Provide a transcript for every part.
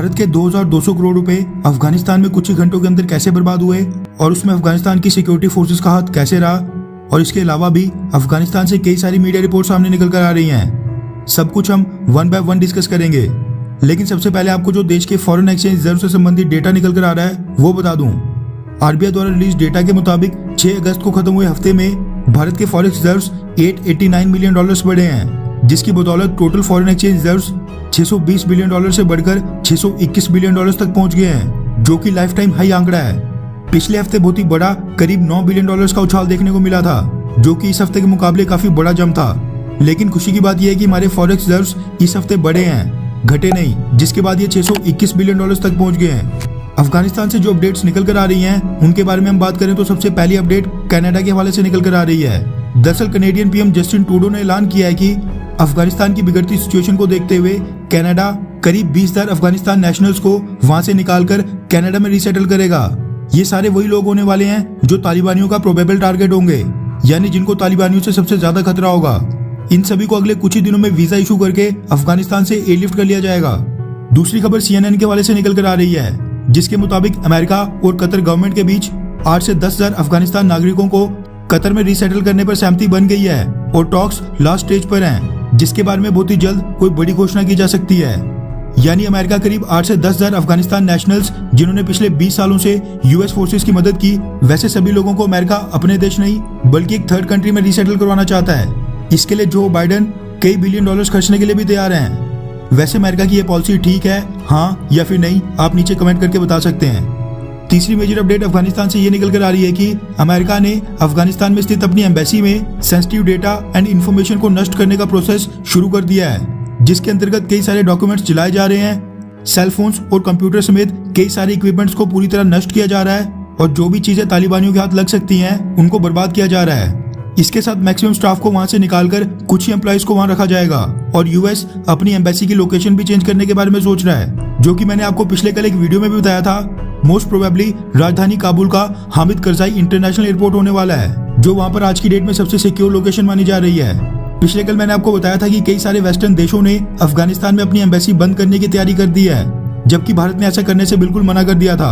भारत के 2200 करोड़ रुपए अफगानिस्तान में कुछ ही घंटों के अंदर कैसे बर्बाद हुए और उसमें अफगानिस्तान की सिक्योरिटी फोर्सेस का हाथ कैसे रहा, और इसके अलावा भी अफगानिस्तान से कई सारी मीडिया रिपोर्ट सामने निकल कर आ रही हैं। सब कुछ हम वन बाय वन डिस्कस करेंगे, लेकिन सबसे पहले आपको जो देश के फॉरेन एक्सचेंज रिजर्व से संबंधित डेटा निकल कर आ रहा है वो बता दूं। आरबीआई द्वारा रिलीज डेटा के मुताबिक 6 अगस्त को खत्म हुए हफ्ते में भारत के फॉरेक्स रिजर्व्स $889 मिलियन बढ़े हैं, जिसकी बदौलत total foreign exchange reserves $620 billion से बढ़कर $621 बिलियन तक पहुंच गए हैं, जो कि लाइफ टाइम हाई आंकड़ा है। पिछले हफ्ते बहुत ही बड़ा करीब $9 बिलियन का उछाल देखने को मिला था, जो कि इस हफ्ते के मुकाबले काफी बड़ा जंप था। लेकिन खुशी की बात यह है कि हमारे फॉरेक्स रिजर्व्स इस हफ्ते बढ़े हैं, घटे नहीं, जिसके बाद ये $621 बिलियन तक पहुंच गए हैं। अफगानिस्तान से जो अपडेट्स निकल कर आ रही हैं उनके बारे में हम बात करें तो सबसे पहली अपडेट कनाडा के हवाले से निकल कर आ रही है। दरअसल कनेडियन पीएम जस्टिन ट्रूडो ने ऐलान किया है कि अफगानिस्तान की बिगड़ती सिचुएशन को देखते हुए कनाडा करीब 20,000 अफगानिस्तान नेशनल्स को वहां से निकालकर कनाडा में रीसेटल करेगा। ये सारे वही लोग होने वाले हैं जो तालिबानियों का प्रोबेबल टारगेट होंगे, यानी जिनको तालिबानियों से सबसे ज्यादा खतरा होगा। इन सभी को अगले कुछ ही दिनों में वीजा इशू करके अफगानिस्तान से एयरलिफ्ट कर लिया जाएगा। दूसरी खबर CNN के हवाले से निकल कर आ रही है, जिसके मुताबिक अमेरिका और कतर गवर्नमेंट के बीच 8 से 10,000 अफगानिस्तान नागरिकों को कतर में रीसेटल करने पर सहमति बन गई है और टॉक्स लास्ट स्टेज पर हैं, जिसके बारे में बहुत ही जल्द कोई बड़ी घोषणा की जा सकती है। यानी अमेरिका करीब 8 से 10,000 अफगानिस्तान नेशनल्स जिन्होंने पिछले 20 सालों से यूएस फोर्सेस की मदद की, वैसे सभी लोगों को अमेरिका अपने देश नहीं बल्कि एक थर्ड कंट्री में रीसेटल करवाना चाहता है। इसके लिए जो बाइडेन कई बिलियन डॉलर्स खर्चने के लिए भी तैयार हैं। वैसे अमेरिका की ये पॉलिसी ठीक है, हाँ या फिर नहीं, आप नीचे कमेंट करके बता सकते हैं। तीसरी मेजर अपडेट अफगानिस्तान से ये निकल कर आ रही है कि अमेरिका ने अफगानिस्तान में स्थित अपनी एम्बेसी में सेंसिटिव डेटा एंड इन्फॉर्मेशन को नष्ट करने का प्रोसेस शुरू कर दिया है, जिसके अंतर्गत कई सारे डॉक्यूमेंट्स जलाए जा रहे हैं। सेलफोन्स और कंप्यूटर समेत कई सारे इक्विपमेंट्स को पूरी तरह नष्ट किया जा रहा है और जो भी चीजें तालिबानियों के हाथ लग सकती हैं उनको बर्बाद किया जा रहा है। इसके साथ मैक्सिमम स्टाफ को वहां से निकालकर कुछ ही एम्प्लॉइज को वहां रखा जाएगा और यूएस अपनी एम्बेसी की लोकेशन भी चेंज करने के बारे में सोच रहा है, जो कि मैंने आपको पिछले कल एक वीडियो में भी बताया था। मोस्ट प्रोबेबली राजधानी काबुल का हामिद करजाई इंटरनेशनल एयरपोर्ट होने वाला है, जो वहां पर आज की डेट में सबसे सिक्योर लोकेशन मानी जा रही है। पिछले कल मैंने आपको बताया था कि कई सारे वेस्टर्न देशों ने अफगानिस्तान में अपनी एम्बेसी बंद करने की तैयारी कर दी है, जबकि भारत ने ऐसा करने से बिल्कुल मना कर दिया था।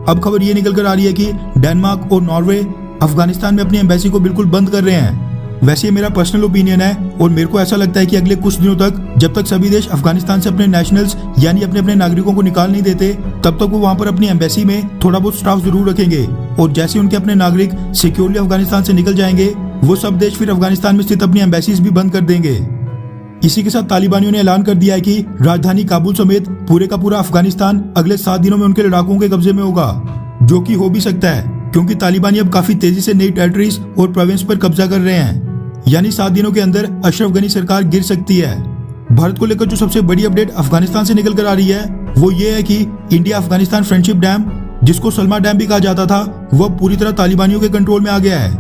अब खबर ये निकल कर आ रही है कि डेनमार्क और नॉर्वे अफगानिस्तान में अपनी एम्बेसी को बिल्कुल बंद कर रहे हैं। वैसे ये मेरा पर्सनल ओपिनियन है और मेरे को ऐसा लगता है कि अगले कुछ दिनों तक जब तक सभी देश अफगानिस्तान से अपने नेशनल्स यानी अपने नागरिकों को निकाल नहीं देते, तब तक वो वहाँ पर अपनी एम्बेसी में थोड़ा बहुत स्टाफ जरूर रखेंगे और जैसे उनके अपने नागरिक सिक्योरली अफगानिस्तान से निकल जाएंगे, वो सब देश फिर अफगानिस्तान में स्थित अपनी एम्बेसीज भी बंद कर देंगे। इसी के साथ तालिबानियों ने ऐलान कर दिया है कि राजधानी काबुल समेत पूरे का पूरा अफगानिस्तान अगले 7 दिनों में उनके लड़ाकों के कब्जे में होगा, जो कि हो भी सकता है क्योंकि तालिबानी अब काफी तेजी से नई टेरिटरीज और प्रोविंस पर कब्जा कर रहे हैं। यानी 7 दिनों के अंदर अशरफ गनी सरकार गिर सकती है। भारत को लेकर जो सबसे बड़ी अपडेट अफगानिस्तान से निकल कर आ रही है वो ये है कि इंडिया अफगानिस्तान फ्रेंडशिप डैम, जिसको सलमा डैम भी कहा जाता था, वह पूरी तरह तालिबानियों के कंट्रोल में आ गया है।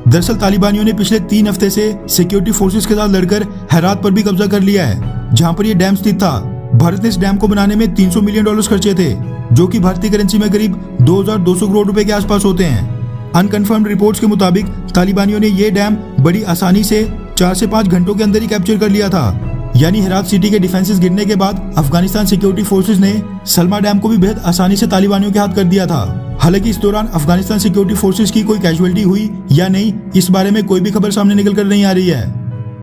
दरअसल तालिबानियों ने पिछले 3 हफ्ते से सिक्योरिटी फोर्सेस के साथ लड़कर हेरात पर भी कब्जा कर लिया है, जहाँ पर यह डैम स्थित था। भारत ने इस डैम को बनाने में $300 मिलियन खर्चे थे, जो कि भारतीय करेंसी में करीब 2200 करोड़ रुपए के आसपास होते हैं। अनकन्फर्म्ड रिपोर्ट्स के मुताबिक तालिबानियों ने ये डैम बड़ी आसानी से 4 से 5 घंटों के अंदर ही कैप्चर कर लिया था। यानी हेरात सिटी के डिफेंसेस गिरने के बाद अफगानिस्तान सिक्योरिटी फोर्सेस ने सलमा डैम को भी बेहद आसानी से तालिबानियों के हाथ कर दिया था। हालांकि इस दौरान अफगानिस्तान सिक्योरिटी फोर्सेस की कोई कैजुअलिटी हुई या नहीं, इस बारे में कोई भी खबर सामने निकल कर नहीं आ रही है।